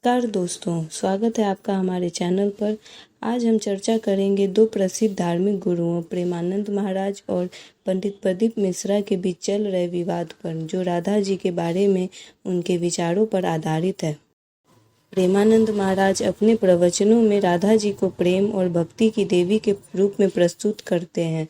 नमस्कार दोस्तों, स्वागत है आपका हमारे चैनल पर। आज हम चर्चा करेंगे दो प्रसिद्ध धार्मिक गुरुओं प्रेमानंद महाराज और पंडित प्रदीप मिश्रा के बीच चल रहे विवाद पर, जो राधा जी के बारे में उनके विचारों पर आधारित है। प्रेमानंद महाराज अपने प्रवचनों में राधा जी को प्रेम और भक्ति की देवी के रूप में प्रस्तुत करते हैं।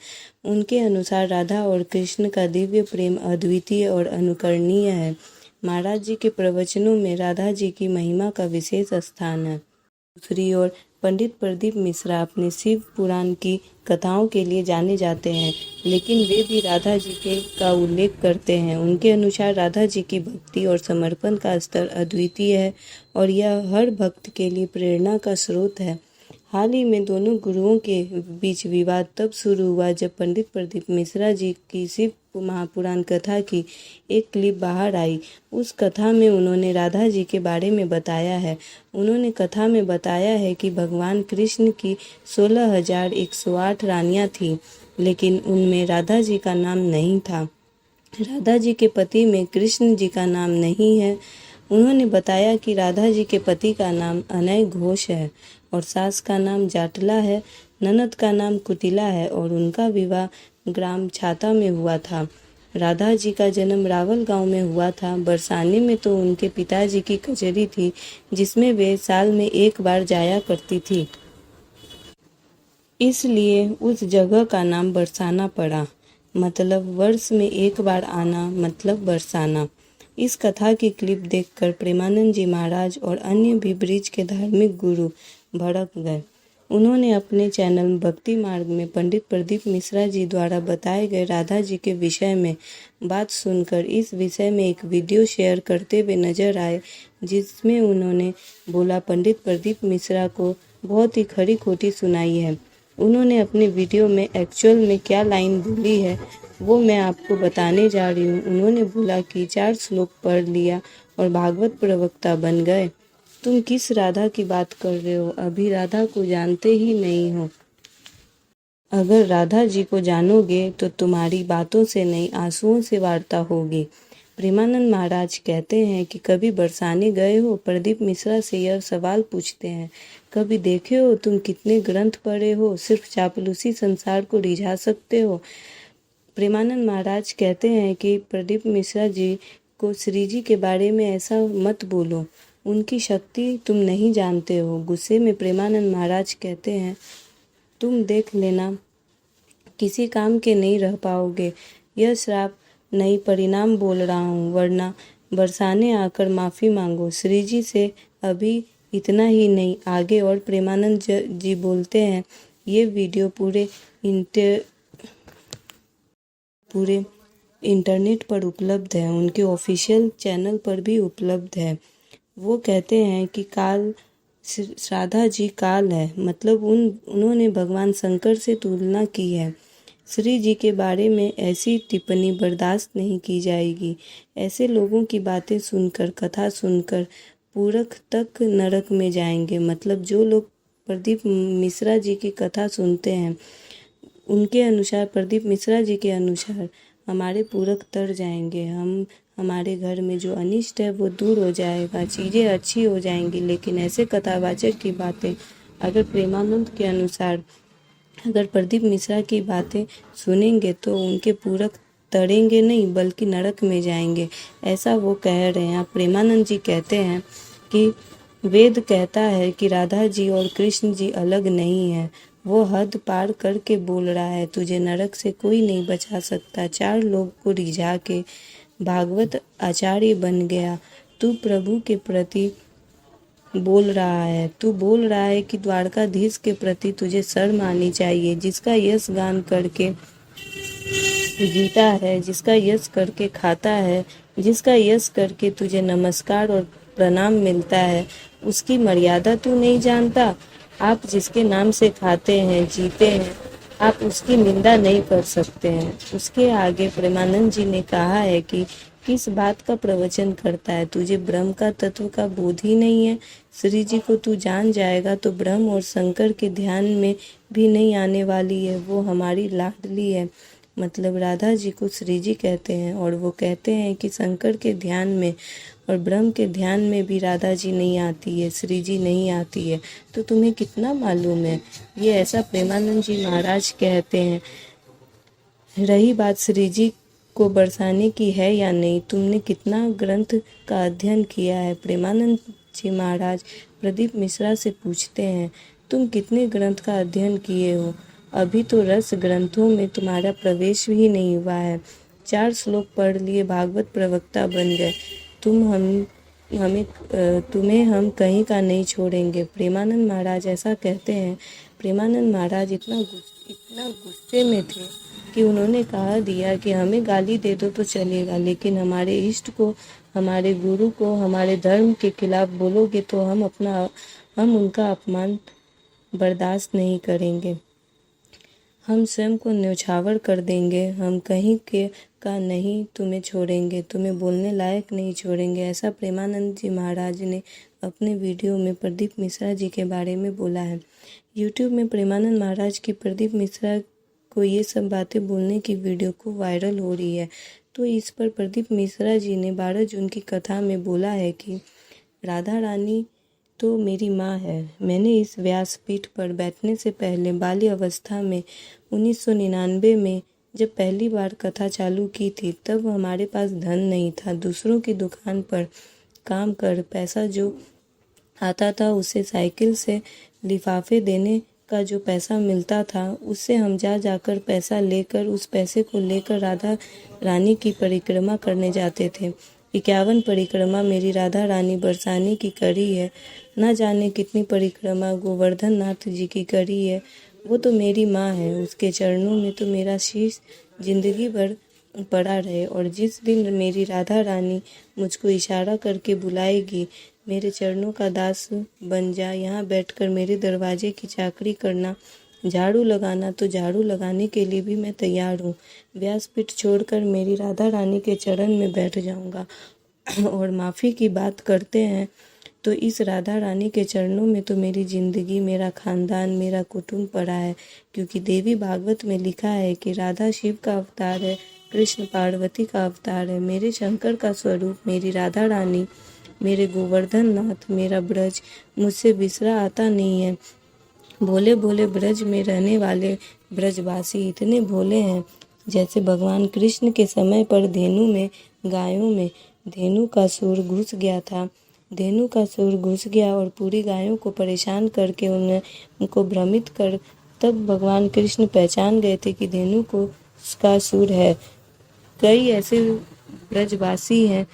उनके अनुसार राधा और कृष्ण का दिव्य प्रेम अद्वितीय और अनुकरणीय है। महाराज जी के प्रवचनों में राधा जी की महिमा का विशेष स्थान है। दूसरी ओर पंडित प्रदीप मिश्रा अपने शिव पुराण की कथाओं के लिए जाने जाते हैं, लेकिन वे भी राधा जी के का उल्लेख करते हैं। उनके अनुसार राधा जी की भक्ति और समर्पण का स्तर अद्वितीय है और यह हर भक्त के लिए प्रेरणा का स्रोत है। हाल ही में दोनों गुरुओं के बीच विवाद तब शुरू हुआ जब पंडित प्रदीप मिश्रा जी की शिव महापुराण कथा की एक क्लिप बाहर आई। उस कथा में उन्होंने राधा जी के बारे में बताया है। उन्होंने कथा में बताया है कि भगवान कृष्ण की 16,108 रानियां थीं, लेकिन उनमें राधा जी का नाम नहीं था। राधा जी के पति में कृष्ण जी का नाम नहीं है। उन्होंने बताया कि राधा जी के पति का नाम अनय घोष है और सास का नाम जाटला है, ननद का नाम कुटिला है और उनका विवाह ग्राम छाता में हुआ था। राधा जी का जन्म रावल गांव में हुआ था। बरसाने में तो उनके पिताजी की कचहरी थी, जिसमें वे साल में एक बार जाया करती थी, इसलिए उस जगह का नाम बरसाना पड़ा। मतलब वर्ष में एक बार आना, मतलब बरसाना। इस कथा की क्लिप देखकर प्रेमानंद जी महाराज और अन्य भी ब्रिज के धार्मिक गुरु भड़क गए। उन्होंने अपने चैनल भक्ति मार्ग में पंडित प्रदीप मिश्रा जी द्वारा बताए गए राधा जी के विषय में बात सुनकर इस विषय में एक वीडियो शेयर करते हुए नजर आए, जिसमें उन्होंने बोला पंडित प्रदीप मिश्रा को बहुत ही खरी खोटी सुनाई है। उन्होंने अपने वीडियो में एक्चुअल में क्या लाइन बोली है वो मैं आपको बताने जा रही हूँ। उन्होंने बोला कि 4 श्लोक पढ़ लिया और भागवत प्रवक्ता बन गए। तुम किस राधा की बात कर रहे हो? अभी राधा को जानते ही नहीं हो। अगर राधा जी को जानोगे तो तुम्हारी बातों से नहीं, आंसुओं से वार्ता होगी। प्रेमानंद महाराज कहते हैं कि कभी बरसाने गए हो? प्रदीप मिश्रा से यह सवाल पूछते हैं। कभी देखे हो तुम कितने ग्रंथ पढ़े हो? सिर्फ चापलूसी संसार को रिझा सकते हो। प्रेमानंद महाराज कहते हैं कि प्रदीप मिश्रा जी को श्री जी के बारे में ऐसा मत बोलो, उनकी शक्ति तुम नहीं जानते हो। गुस्से में प्रेमानंद महाराज कहते हैं, तुम देख लेना, किसी काम के नहीं रह पाओगे। यह श्राप नहीं, परिणाम बोल रहा हूँ, वरना बरसाने आकर माफ़ी मांगो श्री जी से। अभी इतना ही नहीं, आगे और प्रेमानंद जी बोलते हैं, ये वीडियो पूरे इंटरनेट पर उपलब्ध है, उनके ऑफिशियल चैनल पर भी उपलब्ध है। वो कहते हैं कि काल राधा जी काल है, मतलब उन्होंने भगवान शंकर से तुलना की है। श्री जी के बारे में ऐसी टिप्पणी बर्दाश्त नहीं की जाएगी। ऐसे लोगों की बातें सुनकर, कथा सुनकर पूरख तक नरक में जाएंगे। मतलब जो लोग प्रदीप मिश्रा जी की कथा सुनते हैं, उनके अनुसार, प्रदीप मिश्रा जी के अनुसार हमारे पूरक तर जाएंगे। हमारे घर में जो अनिष्ट है वो दूर हो जाएगा, चीज़ें अच्छी हो जाएंगी। लेकिन ऐसे कथावाचक की बातें अगर प्रेमानंद के अनुसार अगर प्रदीप मिश्रा की बातें सुनेंगे तो उनके पूरक तरेंगे नहीं, बल्कि नरक में जाएंगे, ऐसा वो कह रहे हैं। प्रेमानंद जी कहते हैं कि वेद कहता है कि राधा जी और कृष्ण जी अलग नहीं है। वो हद पार करके बोल रहा है, तुझे नरक से कोई नहीं बचा सकता। 4 लोग को रिझा के भागवत आचार्य बन गया। तू प्रभु के प्रति बोल रहा है, तू बोल रहा है कि द्वारकाधीश के प्रति तुझे शर्म आनी चाहिए, जिसका यश गान करके जीता है, जिसका यश करके खाता है, जिसका यश करके तुझे नमस्कार और प्रणाम मिलता है, उसकी मर्यादा तू नहीं जानता। आप जिसके नाम से खाते हैं, जीते हैं, आप उसकी निंदा नहीं कर सकते हैं। उसके आगे प्रेमानंद जी ने कहा है कि किस बात का प्रवचन करता है, तुझे ब्रह्म का तत्व का बोध ही नहीं है। श्री जी को तू जान जाएगा तो ब्रह्म और शंकर के ध्यान में भी नहीं आने वाली है। वो हमारी लाडली है। मतलब राधा जी को श्री जी कहते हैं और वो कहते हैं कि शंकर के ध्यान में और ब्रह्म के ध्यान में भी राधा जी नहीं आती है, श्री जी नहीं आती है, तो तुम्हें कितना मालूम है। ये ऐसा प्रेमानंद जी महाराज कहते हैं। रही बात श्री जी को बरसाने की है या नहीं, तुमने कितना ग्रंथ का अध्ययन किया है। प्रेमानंद जी महाराज प्रदीप मिश्रा से पूछते हैं, तुम कितने ग्रंथ का अध्ययन किए हो। अभी तो रस ग्रंथों में तुम्हारा प्रवेश भी नहीं हुआ है। 4 श्लोक पढ़ लिए भागवत प्रवक्ता बन गए। तुम्हें हम कहीं का नहीं छोड़ेंगे। प्रेमानंद महाराज ऐसा कहते हैं। प्रेमानंद महाराज इतना गुस्से में थे कि उन्होंने कहा दिया कि हमें गाली दे दो तो चलेगा, लेकिन हमारे इष्ट को, हमारे गुरु को, हमारे धर्म के खिलाफ बोलोगे तो हम उनका अपमान बर्दाश्त नहीं करेंगे। हम स्वयं को न्यौछावर कर देंगे। हम कहीं के का नहीं तुम्हें छोड़ेंगे, तुम्हें बोलने लायक नहीं छोड़ेंगे। ऐसा प्रेमानंद जी महाराज ने अपने वीडियो में प्रदीप मिश्रा जी के बारे में बोला है। यूट्यूब में प्रेमानंद महाराज की प्रदीप मिश्रा को ये सब बातें बोलने की वीडियो को वायरल हो रही है। तो इस पर प्रदीप मिश्रा जी ने 12 जून की कथा में बोला है कि राधा रानी तो मेरी माँ है। मैंने इस व्यासपीठ पर बैठने से पहले बाल्य अवस्था में 1999 में जब पहली बार कथा चालू की थी, तब हमारे पास धन नहीं था। दूसरों की दुकान पर काम कर पैसा जो आता था, उसे साइकिल से लिफाफे देने का जो पैसा मिलता था, उससे हम जाकर पैसा लेकर, उस पैसे को लेकर राधा रानी की परिक्रमा करने जाते थे। 51 परिक्रमा मेरी राधा रानी बरसाने की करी है। न जाने कितनी परिक्रमा गोवर्धन नाथ जी की करी है। वो तो मेरी माँ है, उसके चरणों में तो मेरा शीश जिंदगी भर पड़ा रहे। और जिस दिन मेरी राधा रानी मुझको इशारा करके बुलाएगी, मेरे चरणों का दास बन जा, यहाँ बैठकर मेरे दरवाजे की चाकरी करना, झाड़ू लगाना तो झाड़ू लगाने के लिए भी मैं तैयार हूँ। व्यासपीठ छोड़कर मेरी राधा रानी के चरण में बैठ जाऊँगा। और माफ़ी की बात करते हैं तो इस राधा रानी के चरणों में तो मेरी ज़िंदगी, मेरा ख़ानदान, मेरा कुटुंब पड़ा है। क्योंकि देवी भागवत में लिखा है कि राधा शिव का अवतार है, कृष्ण पार्वती का अवतार है। मेरे शंकर का स्वरूप मेरी राधा रानी, मेरे गोवर्धन नाथ, मेरा ब्रज मुझसे बिसरा आता नहीं है। भोले भोले ब्रज में रहने वाले ब्रजवासी इतने भोले हैं, जैसे भगवान कृष्ण के समय पर गायों में धेनु का सुर घुस गया था। धेनु का सुर घुस गया और पूरी गायों को परेशान करके उनको भ्रमित कर, तब भगवान कृष्ण पहचान गए थे कि धेनु को उसका सुर है। कई ऐसे ब्रजवासी हैं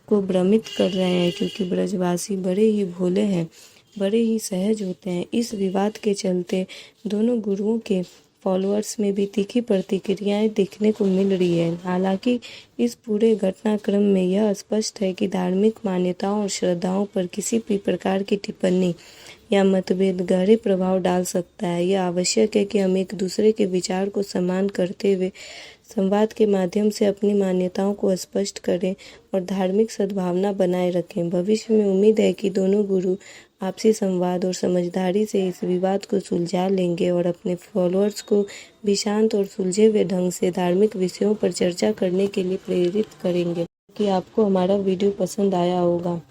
को भ्रमित कर रहे हैं, क्योंकि ब्रजवासी बड़े ही भोले हैं, बड़े ही सहज होते हैं। इस विवाद के चलते दोनों गुरुओं के फॉलोअर्स में भी तीखी प्रतिक्रियाएं देखने को मिल रही है। हालांकि इस पूरे घटनाक्रम में यह स्पष्ट है कि धार्मिक मान्यताओं और श्रद्धाओं पर किसी भी प्रकार की टिप्पणी या मतभेद गहरे प्रभाव डाल सकता है। यह आवश्यक है कि हम एक दूसरे के विचार को सम्मान करते हुए संवाद के माध्यम से अपनी मान्यताओं को स्पष्ट करें और धार्मिक सद्भावना बनाए रखें। भविष्य में उम्मीद है कि दोनों गुरु आपसी संवाद और समझदारी से इस विवाद को सुलझा लेंगे और अपने फॉलोअर्स को भी शांत और सुलझे हुए ढंग से धार्मिक विषयों पर चर्चा करने के लिए प्रेरित करेंगे। कि आपको हमारा वीडियो पसंद आया होगा।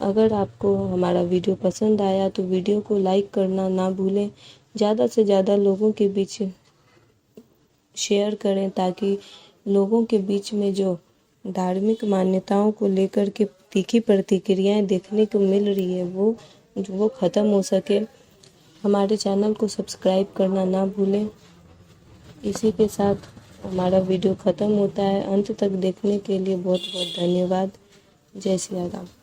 अगर आपको हमारा वीडियो पसंद आया तो वीडियो को लाइक करना ना भूलें। ज़्यादा से ज़्यादा लोगों के बीच शेयर करें, ताकि लोगों के बीच में जो धार्मिक मान्यताओं को लेकर के तीखी प्रतिक्रियाएं देखने को मिल रही है वो ख़त्म हो सके। हमारे चैनल को सब्सक्राइब करना ना भूलें। इसी के साथ हमारा वीडियो ख़त्म होता है। अंत तक देखने के लिए बहुत बहुत धन्यवाद। जय श्री राम।